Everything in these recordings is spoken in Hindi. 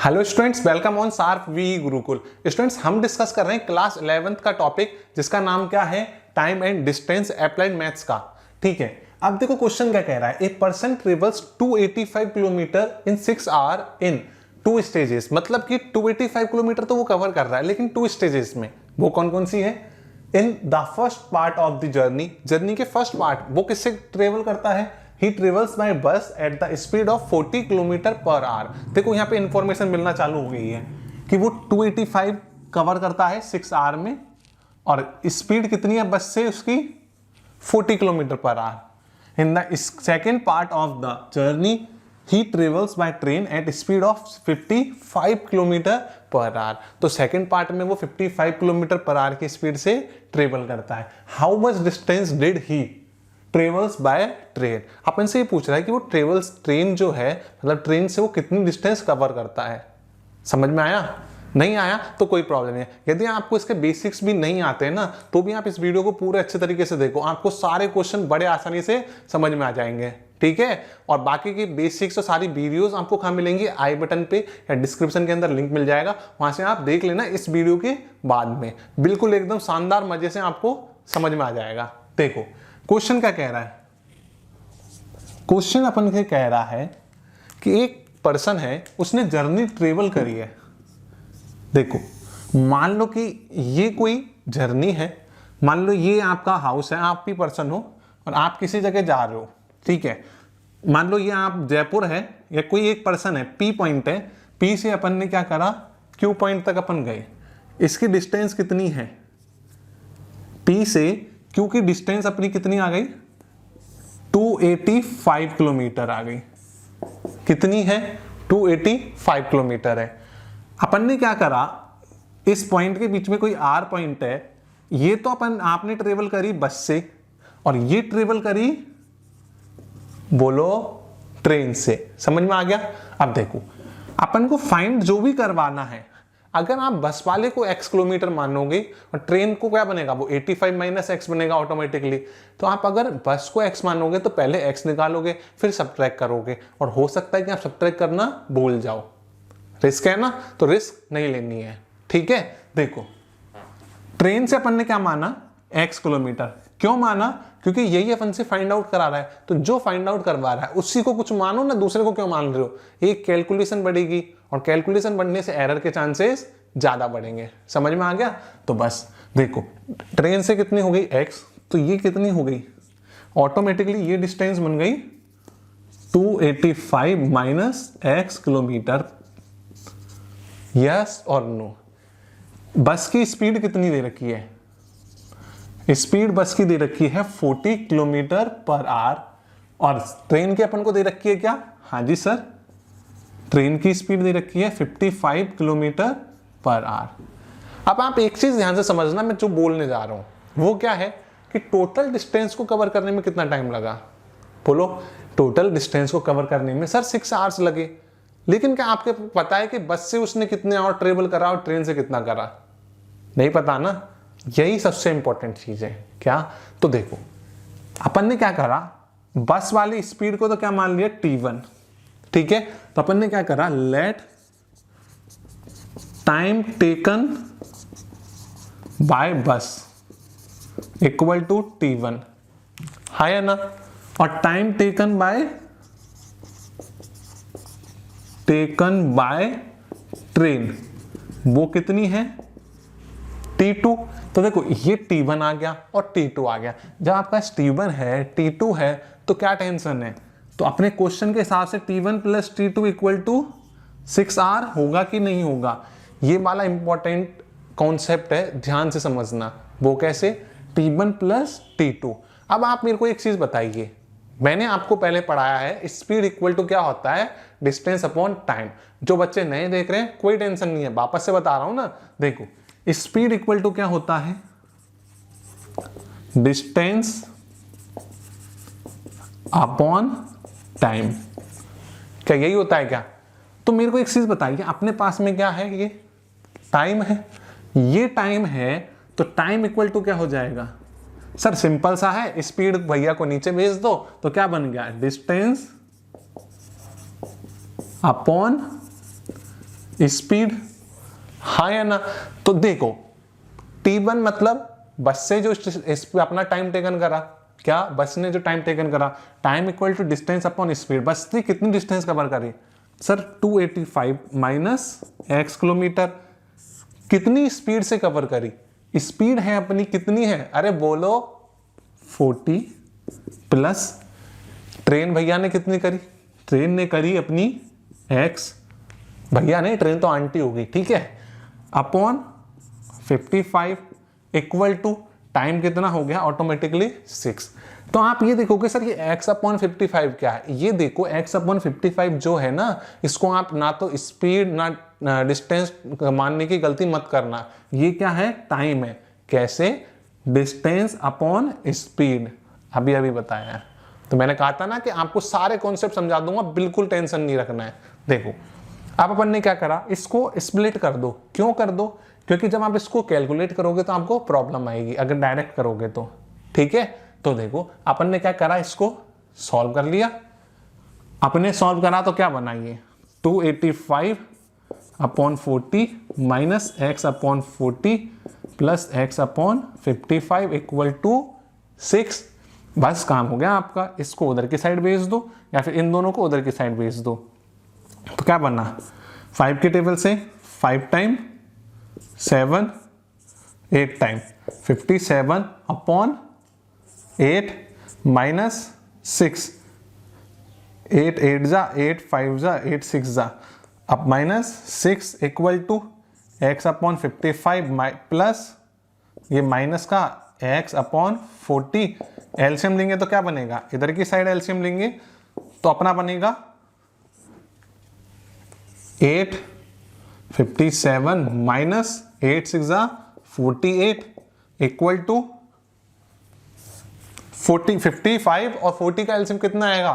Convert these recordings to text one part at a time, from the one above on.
Hello students, welcome on Sharp V Gurukul. Students, हम डिस्कस कर रहे हैं क्लास 11th का टॉपिक जिसका नाम क्या है, time and distance applied maths का। ठीक है, अब देखो क्वेश्चन क्या कह रहा है, a person travels 285 kilometre in 6 hour in 2 stages. मतलब कि 285 किलोमीटर तो वो कवर कर रहा है, लेकिन 2 स्टेजेस में। वो कौन कौन सी है? In the first part of the journey के फर्स्ट पार्ट वो किससे ट्रेवल करता है? He travels by bus at the speed of 40 kilometre per hour. देखो यहाँ पे इंफॉर्मेशन मिलना चालू हो गई है कि वो 285 कवर करता है 6 आवर में, और स्पीड कितनी है बस से उसकी? 40 kilometre per hour. In the second part of the journey he travels by train at speed of 55 kilometre per hour. तो सेकेंड पार्ट में वो 55 किलोमीटर पर आवर की स्पीड से ट्रेवल करता है। How much distance did he travels by train? अपन से ये पूछ रहा है कि वो ट्रेवल्स ट्रेन जो है, मतलब ट्रेन से वो कितनी डिस्टेंस कवर करता है। समझ में आया? नहीं आया तो कोई प्रॉब्लम नहीं है। यदि आपको इसके बेसिक्स भी नहीं आते हैं ना, तो भी आप इस वीडियो को पूरे अच्छे तरीके से देखो, आपको सारे क्वेश्चन बड़े आसानी से समझ में आ जाएंगे। ठीक है, और बाकी की बेसिक्स और सारी वीडियोस आपको कहाँ मिलेंगी? आई बटन पे या डिस्क्रिप्शन के अंदर लिंक मिल जाएगा, वहां से आप देख लेना इस वीडियो के बाद में। बिल्कुल एकदम शानदार मजे से आपको समझ में आ जाएगा। देखो क्वेश्चन क्या कह रहा है, क्वेश्चन अपन के कह रहा है कि एक पर्सन है, उसने जर्नी ट्रेवल करी है। देखो मान लो कि ये कोई जर्नी है, मान लो ये आपका हाउस है, आप भी पर्सन हो और आप किसी जगह जा रहे हो। ठीक है, मान लो ये आप जयपुर है या कोई एक पर्सन है, पी पॉइंट है, पी से अपन ने क्या करा, क्यू पॉइंट तक अपन गए। इसकी डिस्टेंस कितनी है? पी से क्यू की डिस्टेंस अपनी कितनी आ गई? 285 किलोमीटर आ गई। कितनी है? 285 किलोमीटर है। अपन ने क्या करा, इस पॉइंट के बीच में कोई आर पॉइंट है, ये तो आपने ट्रेवल करी बस से, और ये ट्रेवल करी बोलो ट्रेन से। समझ में आ गया? अब देखो अपन को फाइंड जो भी करवाना है, अगर आप बस वाले को x किलोमीटर मानोगे और ट्रेन को क्या बनेगा, वो 85 माइनस x बनेगा ऑटोमेटिकली। तो आप अगर बस को x मानोगे तो पहले x निकालोगे, फिर सब्ट्रैक्ट करोगे, और हो सकता है कि आप सब्ट्रैक्ट करना भूल जाओ। रिस्क है ना, तो रिस्क नहीं लेनी है। ठीक है, देखो ट्रेन से अपन ने क्या माना, x किलोमीटर। क्यों माना? क्योंकि यही अपन से फाइंड आउट करा रहा है, तो जो फाइंड आउट करवा रहा है उसी को कुछ मानो ना, दूसरे को क्यों मान रहे हो? एक कैलकुलेशन बढ़ेगी, और कैलकुलेशन बढ़ने से एरर के चांसेस ज्यादा बढ़ेंगे। समझ में आ गया? तो बस देखो ट्रेन से कितनी हो गई x, तो ये कितनी हो गई, ऑटोमेटिकली ये डिस्टेंस बन गई 285 माइनस x किलोमीटर। यस और नो? बस की स्पीड कितनी दे रखी है? स्पीड बस की दे रखी है 40 किलोमीटर पर आवर, और ट्रेन की अपन को दे रखी है क्या? हाँ जी सर, ट्रेन की स्पीड दे रखी है 55 किलोमीटर पर आवर। अब आप एक चीज ध्यान से समझना, मैं जो बोलने जा रहा हूं वो क्या है कि टोटल डिस्टेंस को कवर करने में कितना टाइम लगा? बोलो, टोटल डिस्टेंस को कवर करने में सर 6 आवर्स लगे। लेकिन क्या आपको पता है कि बस से उसने कितने आवर ट्रेवल करा और ट्रेन से कितना करा? नहीं पता ना, यही सबसे इंपॉर्टेंट चीज है। क्या? तो देखो अपन ने क्या करा, बस वाली स्पीड को तो क्या मान लिया, t1। ठीक है, तो अपन ने क्या करा, लेट टाइम टेकन बाय बस इक्वल टू t1, है ना, और टाइम टेकन बाय ट्रेन वो कितनी है, t2। तो देखो ये t1 आ गया और t2 आ गया। जब आपका t1 है, t2 है, तो क्या टेंशन है? तो अपने क्वेश्चन के हिसाब से t1 plus t2 equal to 6 our होगा कि नहीं होगा? ये वाला इंपॉर्टेंट कॉन्सेप्ट है, ध्यान से समझना। वो कैसे? t1 plus t2। अब आप मेरे को एक चीज बताइए, मैंने आपको पहले पढ़ाया है स्पीड इक्वल टू क्या होता है, डिस्टेंस अपॉन टाइम। जो बच्चे नए देख रहे हैं कोई टेंशन नहीं है, वापस से बता रहा हूं ना। देखो स्पीड इक्वल टू क्या होता है, डिस्टेंस अपॉन टाइम। क्या यही होता है क्या? तो मेरे को एक चीज बताइए, अपने पास में क्या है, ये टाइम है, ये टाइम है, तो टाइम इक्वल टू क्या हो जाएगा? सर सिंपल सा है, स्पीड भैया को नीचे भेज दो तो क्या बन गया, डिस्टेंस अपॉन स्पीड, हाँ या ना। तो देखो T1 मतलब बस से जो अपना टाइम टेकन करा, क्या बस ने जो टाइम टेकन करा, time equal to distance upon speed. Bus ने कितनी डिस्टेंस कवर करी सर 285 माइनस x किलोमीटर। कितनी स्पीड से कवर करी, स्पीड है अपनी कितनी है, अरे बोलो 40 प्लस ट्रेन भैया ने कितनी करी, ट्रेन ने करी अपनी x, भैया नहीं ट्रेन तो आंटी होगी, ठीक है, अपॉन 55 इक्वल टू टाइम कितना हो गया ऑटोमेटिकली 6। तो आप ये देखोगे सर ये x अपॉन 55 क्या है, ये देखो x अपॉन 55 जो है ना, इसको आप ना तो स्पीड ना डिस्टेंस मानने की गलती मत करना, ये क्या है टाइम है। कैसे, डिस्टेंस अपॉन स्पीड, अभी अभी बताया है। तो मैंने कहा था ना कि आपको सारे कॉन्सेप्ट समझा दूंगा, बिल्कुल टेंशन नहीं रखना है। देखो अब अपन ने क्या करा, इसको स्प्लिट कर दो। क्यों कर दो, क्योंकि जब आप इसको कैलकुलेट करोगे तो आपको प्रॉब्लम आएगी अगर डायरेक्ट करोगे तो, ठीक है। तो देखो अपन ने क्या करा, इसको सॉल्व कर लिया। अपने सॉल्व करा तो क्या बनाइए 285 upon 40 minus x upon 40 plus x upon 55 equal to 6। बस काम हो गया आपका, इसको उधर की साइड भेज दो या फिर इन दोनों को उधर की साइड भेज दो। तो क्या बनना, 5 के टेबल से 5 टाइम 7 8 टाइम 57 अपॉन 8 माइनस 6, 8 8 जा 8 5 जा 8 6 जा, अब minus 6 equal to x upon 55 plus ये माइनस का एक्स अपॉन 40। एलसीएम लेंगे तो क्या बनेगा, इधर की साइड एलसीएम लेंगे तो अपना बनेगा 8 57 माइनस 8 6 जा 48 इक्वल टू 55 और 40 का एलसीएम कितना आएगा,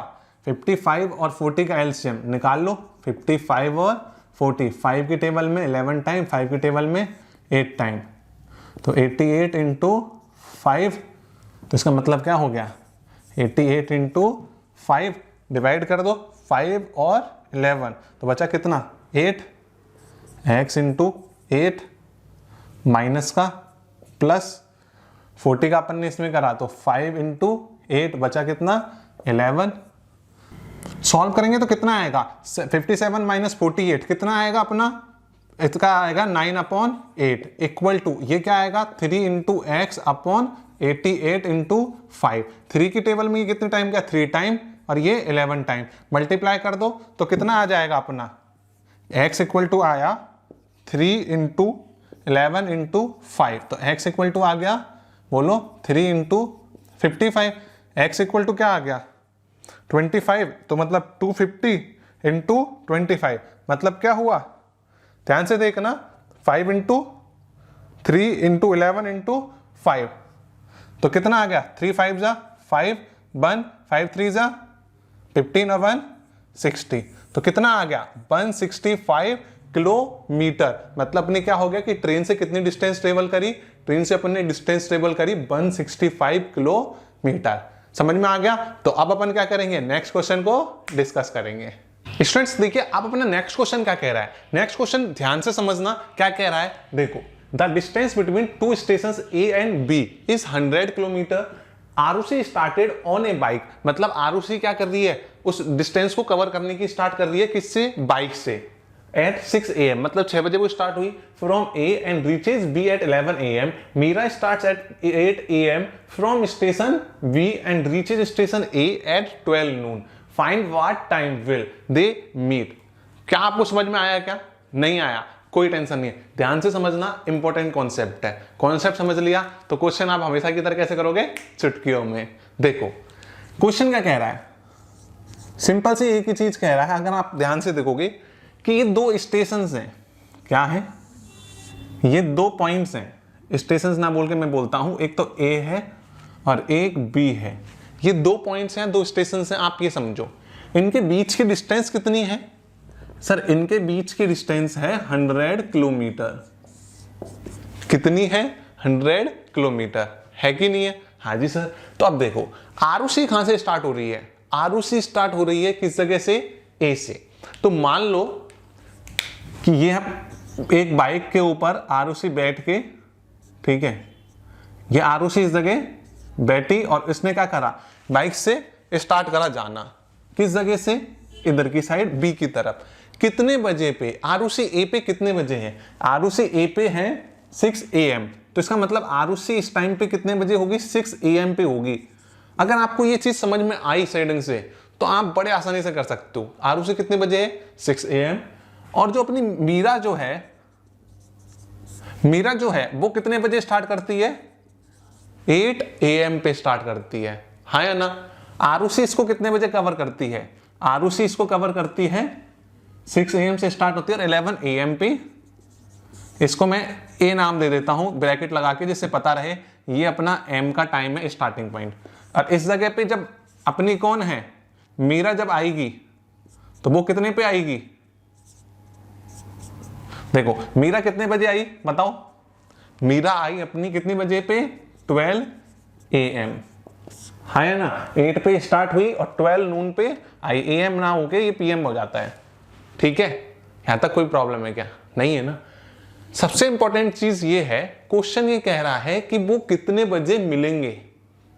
55 और 40 का एलसीएम निकाल लो। 55 और 40, 5 के टेबल में 11 टाइम, 5 के टेबल में 8 टाइम, तो 88 इंटू 5। तो इसका मतलब क्या हो गया, 88 इंटू 5 डिवाइड कर दो 5 और 11, तो बचा कितना 8, x इंटू 8 माइनस का प्लस 40 का अपन ने इसमें करा तो 5 इंटू 8 बचा कितना 11। सॉल्व करेंगे तो कितना आएगा 57 माइनस 48 कितना आएगा अपना, इसका आएगा 9 अपॉन 8 इक्वल टू ये क्या आएगा 3 इंटू एक्स अपॉन 88 इंटू 5। 3 की टेबल में ये कितने टाइम का 3 टाइम और ये 11 टाइम, मल्टीप्लाई कर दो तो कितना आ जाएगा अपना, x इक्वल टू आया 3 इंटू 11 इंटू 5, तो x इक्वल टू आ गया बोलो 3 इंटू 55, x इक्वल टू क्या आ गया 25, तो मतलब 250 इंटू 25, मतलब क्या हुआ ध्यान से देखना 5 इंटू 3 इंटू 11 इंटू 5, तो कितना आ गया 3 5 जा 5 1 5 3 जा 15 और 1 60, तो कितना आ गया 165 किलोमीटर। मतलब अपने क्या हो गया कि ट्रेन से कितनी डिस्टेंस ट्रेवल करी, ट्रेन से अपन ने डिस्टेंस ट्रेवल करी 165 किलोमीटर। समझ में आ गया। तो अब अपन क्या करेंगे, नेक्स्ट क्वेश्चन को डिस्कस करेंगे। स्टूडेंट्स देखिए अब अपना नेक्स्ट क्वेश्चन क्या कह रहा है, नेक्स्ट क्वेश्चन ध्यान से समझना क्या कह रहा है। देखो the distance between two stations A and B is 100 kilometre. Arushi started on a bike, मतलब आरुषि क्या कर रही है, उस डिस्टेंस को कवर करने की स्टार्ट कर रही है किससे, बाइक से। एट 6 AM मतलब 6 बजे वो स्टार्ट हुई from A and reaches B at 11 AM। Meera starts at 8 AM from station B and reaches station A at 12 noon। Find what time will they meet. क्या आपको समझ में आया, क्या नहीं आया, कोई टेंशन नहीं है, ध्यान से समझना, इंपॉर्टेंट कॉन्सेप्ट है। कॉन्सेप्ट समझ लिया तो क्वेश्चन आप हमेशा की तरह कैसे करोगे, चुटकियों में। देखो क्वेश्चन क्या कह रहा है, सिंपल सी एक ही चीज कह रहा है। अगर आप ध्यान से देखोगे कि ये दो स्टेशंस हैं, क्या है, ये दो पॉइंट्स हैं। स्टेशंस ना बोल के मैं बोलता हूं, एक तो ए है और एक बी है। ये दो पॉइंट्स हैं, दो स्टेशंस हैं। आप ये समझो इनके बीच की डिस्टेंस कितनी है सर, इनके बीच की डिस्टेंस है 100 किलोमीटर। कितनी है 100 किलोमीटर, है कि नहीं है, हाँ जी सर। तो अब देखो आरुषि कहां से स्टार्ट हो रही है, आरुषि स्टार्ट हो रही है किस जगह से, ए से। तो मान लो कि ये एक बाइक के ऊपर आरुषि बैठ के, ठीक है, ये आरुषि इस जगह बैठी और इसने क्या करा, बाइक से स्टार्ट करा जाना, किस जगह से, इधर की साइड बी की तरफ। कितने बजे पे, आरुषि ए पे कितने बजे है, आरुषि ए पे है 6 AM, तो इसका मतलब आरुषि इस टाइम पे कितने बजे होगी, 6 AM पे होगी। अगर आपको ये चीज समझ में आई सेटिंग से तो आप बड़े आसानी से कर सकते हो। आरुषि कितने बजे है, 6 AM, और जो अपनी मीरा जो है वो कितने बजे स्टार्ट करती है, 8 AM पे स्टार्ट करती है, हाँ या ना। आरुषि इसको कितने बजे कवर करती है, आरुषि इसको कवर करती है 6 AM से स्टार्ट होती है और 11 AM पे, इसको मैं ए नाम दे देता हूं ब्रैकेट लगा के, जिससे पता रहे ये अपना M का टाइम है, स्टार्टिंग पॉइंट। और इस जगह पे जब अपनी कौन है, मीरा जब आएगी तो वो कितने पे आएगी, देखो मीरा कितने बजे आई बताओ, मीरा आई अपनी कितने बजे पे, 12 AM, हाँ है ना, 8 पे स्टार्ट हुई और 12 नून पे आई, AM ना होके ये PM हो जाता है, ठीक है। यहां तक कोई प्रॉब्लम है क्या, नहीं है ना। सबसे इंपॉर्टेंट चीज ये है, क्वेश्चन ये कह रहा है कि वो कितने बजे मिलेंगे,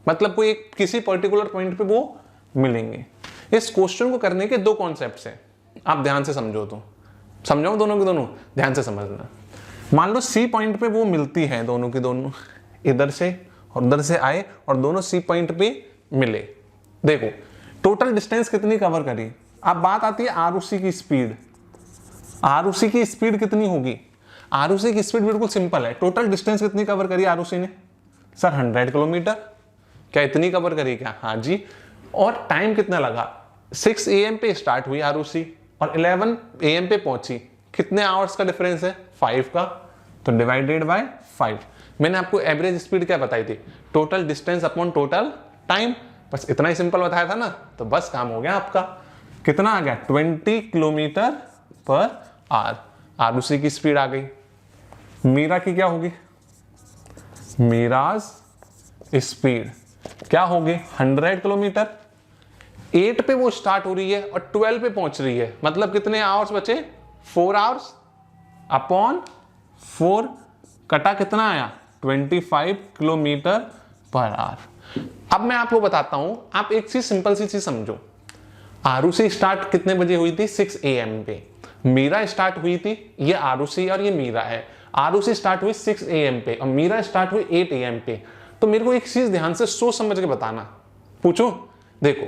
मतलब कोई एक किसी पर्टिकुलर पॉइंट पे वो मिलेंगे। इस क्वेश्चन को करने के दो कॉन्सेप्ट्स हैं, आप ध्यान से समझो, तो समझाओ दोनों के दोनों, ध्यान से समझना। मान लो सी पॉइंट पे वो मिलती है, दोनों की दोनों इधर से और उधर से आए और दोनों सी पॉइंट पे मिले। देखो टोटल डिस्टेंस कितनी कवर करी। अब बात आती है आरुषि की स्पीड, आरुषि की स्पीड कितनी होगी, आरुषि की स्पीड बिल्कुल सिंपल है, टोटल डिस्टेंस कितनी कवर करी आरुषि ने, सर 100 किलोमीटर, क्या इतनी कवर करी क्या, हाँ जी। और टाइम कितना लगा, 6 AM पे स्टार्ट हुई आरुषि और 11 AM पे पहुंची, कितने आवर्स का डिफरेंस है, 5 का, तो डिवाइडेड बाय 5। मैंने आपको एवरेज स्पीड क्या बताई थी, total distance upon total time, बस इतना ही सिंपल बताया था ना, तो बस काम हो गया आपका। कितना आ गया, 20 किलोमीटर पर आवर, आरुषि की स्पीड आ गई। मीरा की क्या होगी, मीराज स्पीड क्या होगी, 100 किलोमीटर। 8 पे वो स्टार्ट हो रही है और 12 पे पहुंच रही है, मतलब कितने आवर्स बचे, 4 आवर्स अपॉन 4, कटा कितना आया, 25 किलोमीटर पर आवर। अब मैं आपको बताता हूं, आप एक चीज सिंपल सी चीज समझो, आरुषि स्टार्ट कितने बजे हुई थी, 6 AM पे, मीरा स्टार्ट हुई थी, ये आरुषि और ये मीरा है, आरुषि स्टार्ट हुई 6 AM पे और मीरा स्टार्ट हुई 8 AM पे। तो मेरे को एक चीज ध्यान से सोच समझ के बताना, पूछो, देखो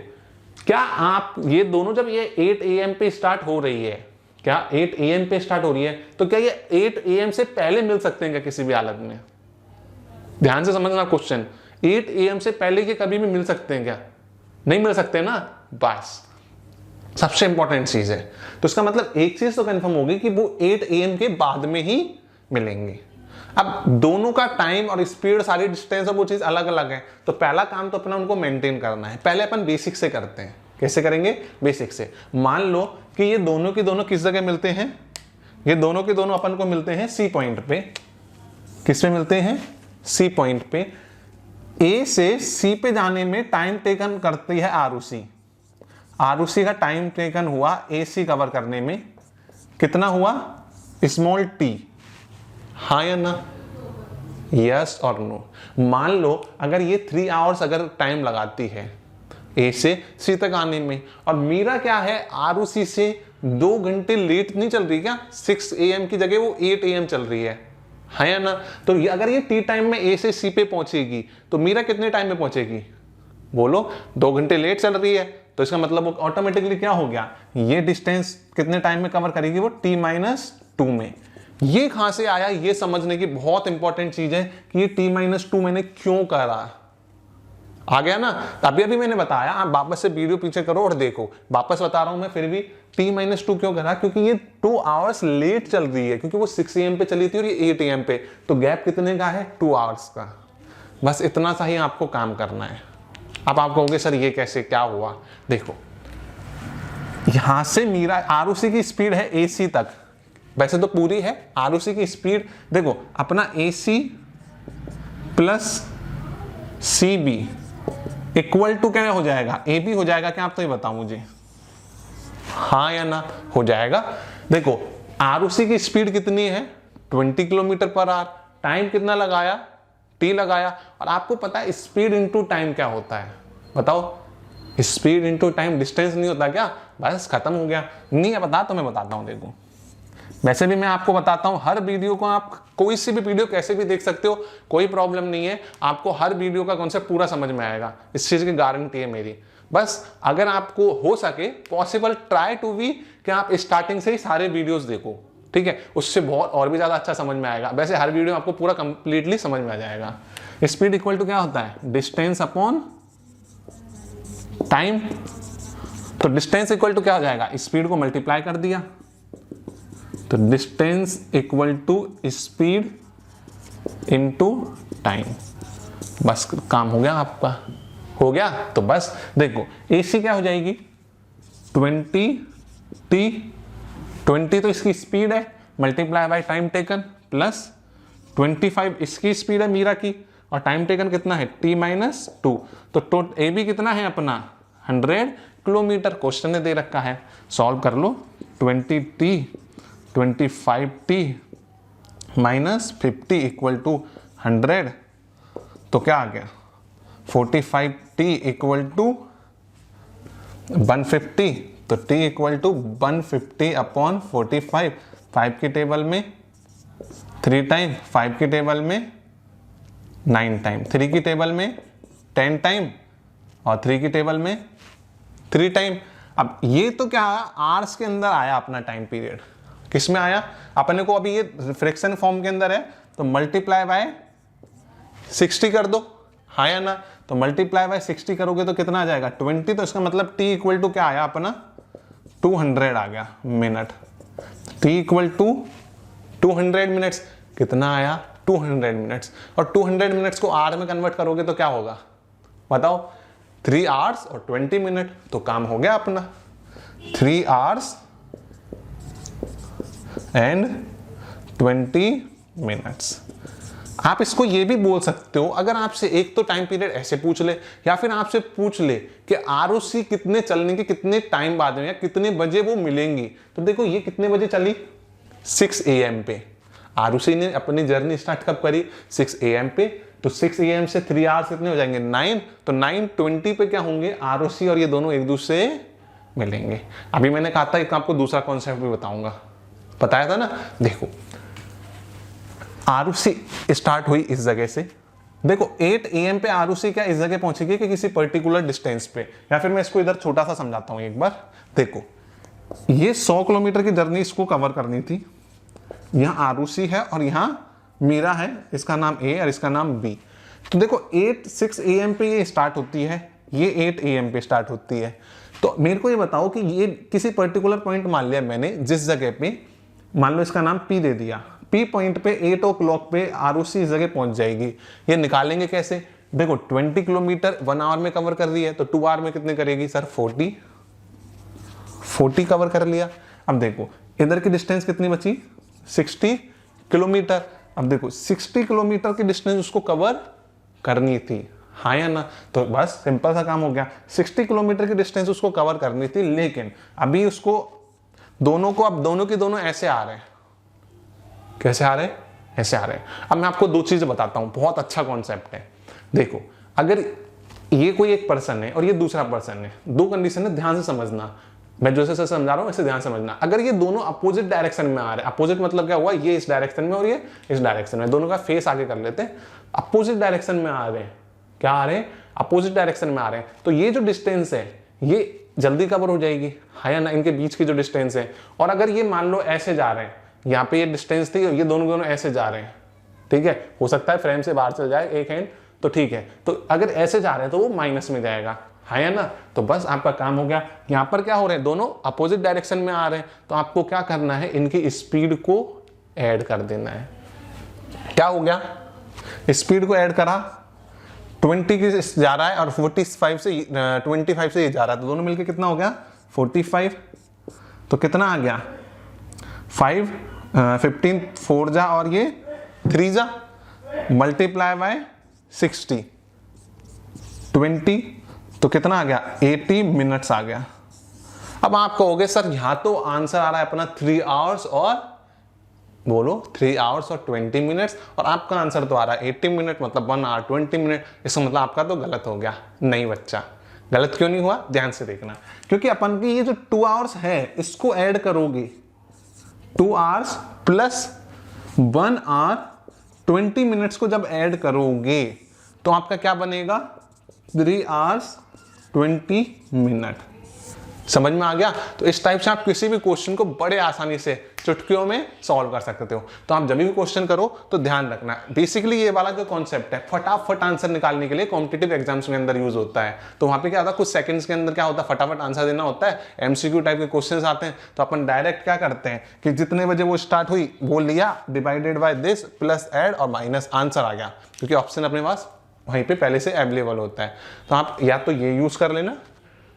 क्या आप ये दोनों जब ये 8 AM पे स्टार्ट हो रही है, क्या 8 AM पे स्टार्ट हो रही है, तो क्या ये 8 AM से पहले मिल सकते हैं क्या किसी भी हालत में, ध्यान से समझना क्वेश्चन, 8 AM से पहले के कभी भी मिल सकते हैं क्या, नहीं मिल सकते ना, बस सबसे इंपॉर्टेंट चीज है। तो इसका मतलब एक चीज तो कंफर्म होगी कि वो 8 AM के बाद में ही मिलेंगे। अब दोनों का टाइम और स्पीड, सारी डिस्टेंस और वो चीज अलग अलग है, तो पहला काम तो अपना उनको मेंटेन करना है। पहले अपन बेसिक से करते हैं, कैसे करेंगे, बेसिक से। मान लो कि ये दोनों की दोनों किस जगह मिलते हैं, ये दोनों के दोनों अपन को मिलते हैं सी पॉइंट पे, किस पे मिलते हैं, सी पॉइंट पे। ए से सी पे जाने में टाइम टेकन करती है आरुषि, आरुषि का टाइम टेकन हुआ ए सी कवर करने में, कितना हुआ, स्मॉल टी, हाँ या ना, यस और नो। मान लो अगर ये 3 आवर्स अगर टाइम लगाती है ए से सी तक आने में, और मीरा क्या है, आरुषि से 2 घंटे लेट नहीं चल रही क्या, 6 AM की जगह वो 8 AM चल रही है या ना। तो अगर ये टी टाइम में ए से सी पे पहुंचेगी तो मीरा कितने टाइम में पहुंचेगी, बोलो, 2 घंटे लेट चल रही है, तो इसका मतलब वो ऑटोमेटिकली क्या हो गया, ये डिस्टेंस कितने टाइम में कवर करेगी, वो T-2 में। ये कहां से आया, ये समझने की बहुत इंपॉर्टेंट चीज है कि ये T-2 मैंने क्यों करा, आ गया ना। अभी अभी मैंने बताया, आप वापस से वीडियो पीछे करो और देखो, वापस बता रहा हूं मैं फिर भी, T-2 क्यों करा, क्योंकि ये 2 आवर्स लेट चल रही है, क्योंकि वो 6 AM पे चली थी और ये 8 AM पे, तो गैप कितने का है, 2 आवर्स का। बस इतना सा ही आपको काम करना है। अब आप कहोगे सर ये कैसे, क्या हुआ, देखो यहां से मीरा, आरुषि की स्पीड है AC तक, वैसे तो पूरी है आरुषि की स्पीड, देखो अपना AC प्लस CB इक्वल टू क्या हो जाएगा, AB हो जाएगा क्या, आप तो ये बताओ मुझे, हाँ या ना, हो जाएगा। देखो आरओसी की स्पीड कितनी है 20 किलोमीटर पर आवर, टाइम कितना लगाया टी लगाया, और आपको पता है स्पीड इनटू टाइम क्या होता है, बताओ, स्पीड इनटू टाइम डिस्टेंस नहीं होता क्या, बस खत्म हो गया। नहीं है पता तो मैं बताता हूँ, देखो वैसे भी मैं आपको बताता हूँ, हर वीडियो को आप कोई सी भी वीडियो कैसे भी देख सकते हो, कोई प्रॉब्लम नहीं है, आपको हर वीडियो का कॉन्सेप्ट पूरा समझ में आएगा, इस चीज़ की गारंटी है मेरी। बस अगर आपको हो सके पॉसिबल, ट्राई टू बी कि आप स्टार्टिंग से ही सारे वीडियोस देखो, ठीक है, उससे बहुत और भी ज़्यादा अच्छा समझ में आएगा। वैसे हर वीडियो आपको पूरा कंप्लीटली समझ में आ जाएगा। स्पीड इक्वल टू क्या होता है, डिस्टेंस अपॉन टाइम। तो डिस्टेंस इक्वल टू क्या हो जाएगा, स्पीड को मल्टीप्लाई कर दिया, तो distance equal to speed into time, बस काम हो गया आपका, हो गया। तो बस देखो AC क्या हो जाएगी 20t, 20 तो इसकी स्पीड है, multiply by time taken, plus 25 इसकी स्पीड है मीरा की, और टाइम टेकन कितना है t-2, तो AB कितना है अपना 100 किलोमीटर, क्वेश्चन ने दे रखा है, सॉल्व कर लो। 20t 25t minus 50 equal to 100, तो क्या आ गया 45t इक्वल टू 150, तो t इक्वल टू 150 अपॉन 45, 5 की टेबल में 3 टाइम, 5 की टेबल में 9 टाइम, 3 की टेबल में 10 टाइम, और 3 की टेबल में 3 टाइम। अब ये तो क्या आवर्स के अंदर आया अपना टाइम पीरियड, किस में आया अपने को, अभी ये फ्रैक्शन फॉर्म के अंदर है, तो मल्टीप्लाई बाय 60 कर दो, हाँ या ना, तो मल्टीप्लाई बाय 60 करोगे तो कितना आ जाएगा 20, तो इसका मतलब t इक्वल टू क्या आया अपना 200 आ गया minute, t equal to 200 minutes, कितना आया 200 मिनट्स, और 200 मिनट्स को आवर में कन्वर्ट करोगे तो क्या होगा बताओ, 3 आवर्स और 20 मिनट, तो काम हो गया अपना 3 आवर्स एंड 20 मिनट्स। आप इसको ये भी बोल सकते हो, अगर आपसे एक तो टाइम पीरियड ऐसे पूछ ले, या फिर आपसे पूछ ले कि आरओसी कितने चलने के कितने टाइम बाद में या कितने बजे वो मिलेंगी, तो देखो ये कितने बजे चली 6 AM पे, आरओसी ने अपनी जर्नी स्टार्ट कब करी 6 AM पे, तो 6 AM से 3 आवर्स कितने हो जाएंगे 9, तो 9:20 पे क्या होंगे आरओसी और ये दोनों एक दूसरे से मिलेंगे। अभी मैंने कहा था एक आपको दूसरा कॉन्सेप्ट भी बताऊंगा, बताया था ना, देखो आरओसी स्टार्ट हुई इस जगह से, देखो 8 AM पे आरओसी क्या इस जगह पहुंचेगी कि किसी पर्टिकुलर डिस्टेंस पे, या फिर मैं इसको इधर छोटा सा समझाता हूं एक बार। देखो ये 100 किलोमीटर की जर्नी इसको कवर करनी थी, यहां आरओसी है और यहां मीरा है, इसका नाम A और इसका नाम B। तो देखो 6 AM पे ये स्टार्ट होती है, ये 8 AM पे स्टार्ट होती है, तो मेरे को ये बताओ कि ये किसी पर्टिकुलर पॉइंट मान लिया मैंने, जिस जगह पे मान लो इसका नाम P दे दिया, P पॉइंट पे 8 o'clock पे आरओसी इस जगह पहुंच जाएगी। ये निकालेंगे कैसे, देखो 20 किलोमीटर 1 आवर में कवर कर रही है, तो 2 आवर में कितने करेगी सर 40 कवर कर लिया। अब देखो इधर की डिस्टेंस कितनी बची 60 किलोमीटर, अब देखो 60 किलोमीटर की डिस्टेंस उसको कवर करनी थी, हाँ या ना, तो बस सिंपल सा काम हो गया, 60 किलोमीटर की डिस्टेंस उसको कवर करनी थी, लेकिन अभी उसको दोनों को, अब दोनों के दोनों ऐसे आ रहे हैं, कैसे आ रहे हैं ऐसे आ रहे हैं। अब मैं आपको 2 चीजें बताता हूं, बहुत अच्छा कॉन्सेप्ट है। देखो अगर ये कोई एक पर्सन है और ये दूसरा पर्सन है, 2 कंडीशन है, ध्यान से समझना, मैं जैसे समझा रहा हूं वैसे ध्यान समझना। अगर ये दोनों अपोजिट डायरेक्शन में आ रहे हैं, अपोजिट मतलब क्या हुआ, ये इस डायरेक्शन में और ये इस डायरेक्शन में, दोनों का फेस आगे कर लेते हैं, अपोजिट डायरेक्शन में आ रहे हैं, क्या आ रहे हैं अपोजिट डायरेक्शन में आ रहे हैं, तो ये जो डिस्टेंस है ये जल्दी कवर हो जाएगी, है ना, इनके बीच की जो डिस्टेंस है। और अगर ये मान लो ऐसे जा रहे हैं, यहाँ पे ये डिस्टेंस थी, ये दोनों ऐसे जा रहे हैं, ठीक है, हो सकता है फ्रेम से बाहर चल जाए एक हैंड, तो ठीक है, तो अगर ऐसे जा रहे हैं तो वो माइनस में जाएगा, है ना, तो बस आपका काम हो गया। यहाँ पर क्या हो रहे हैं, दोनों अपोजिट डायरेक्शन में आ रहे हैं, तो आपको क्या करना है, इनकी स्पीड को ऐड कर देना है। क्या हो गया, स्पीड को ऐड करा, 20 की जा रहा है और 25 से ये जा रहा है, तो दोनों मिलके कितना हो गया 45, तो कितना आ गया 15 4 जा और ये 3 जा, मल्टीप्लाई बाय 60 20, तो कितना आ गया 80 मिनट्स आ गया। अब आप कहोगे सर यहाँ तो आंसर आ रहा है अपना 3 आवर्स और बोलो 3 आवर्स और 20 मिनट्स, और आपका आंसर तो आ रहा है 80 मिनट, मतलब 1 आवर 20 मिनट। इसका मतलब आपका तो गलत हो गया। नहीं बच्चा, गलत क्यों नहीं हुआ, ध्यान से देखना, क्योंकि अपन की ये जो 2 आवर्स है इसको ऐड करोगे, 2 आवर्स प्लस 1 आवर 20 मिनट्स को जब ऐड करोगे तो आपका क्या बनेगा, 3 आवर्स 20 मिनट। समझ में आ गया? तो इस टाइप से आप किसी भी क्वेश्चन को बड़े आसानी से चुटकियों में सॉल्व कर सकते हो। तो आप जब भी क्वेश्चन करो तो ध्यान रखना, बेसिकली ये वाला जो कॉन्सेप्ट है फटाफट आंसर निकालने के लिए कॉम्पिटिटिव एग्जाम्स के अंदर यूज होता है। तो वहां पे क्या होता है, कुछ सेकंड्स के अंदर क्या होता है, फटाफट आंसर देना होता है, एमसीक्यू टाइप के क्वेश्चन आते हैं। तो अपन डायरेक्ट क्या करते हैं कि जितने बजे वो स्टार्ट हुई वो लिया, divided by this, plus add और माइनस, आंसर आ गया, क्योंकि ऑप्शन अपने पास वहीं पे पहले से अवेलेबल होता है। तो आप या तो ये यूज कर लेना,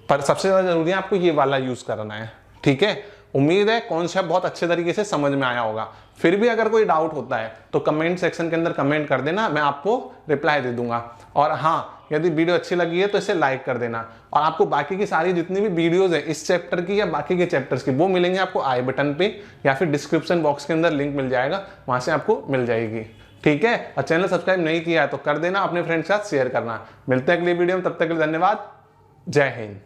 पर सबसे ज्यादा जरूरी है आपको ये वाला यूज करना है। ठीक है, उम्मीद है कॉन्सेप्ट बहुत अच्छे तरीके से समझ में आया होगा। फिर भी अगर कोई डाउट होता है तो कमेंट सेक्शन के अंदर कमेंट कर देना, मैं आपको रिप्लाई दे दूंगा। और हाँ, यदि वीडियो अच्छी लगी है तो इसे लाइक कर देना, और आपको बाकी की सारी जितनी भी वीडियोस है इस चैप्टर की या बाकी के चैप्टर्स की, वो मिलेंगे आपको आई बटन पे या फिर डिस्क्रिप्शन बॉक्स के अंदर लिंक मिल जाएगा, वहां से आपको मिल जाएगी। ठीक है, और चैनल सब्सक्राइब नहीं किया है तो कर देना, अपने फ्रेंड्स के साथ शेयर करना। मिलते हैं अगली वीडियो में, तब तक के लिए धन्यवाद। जय हिंद।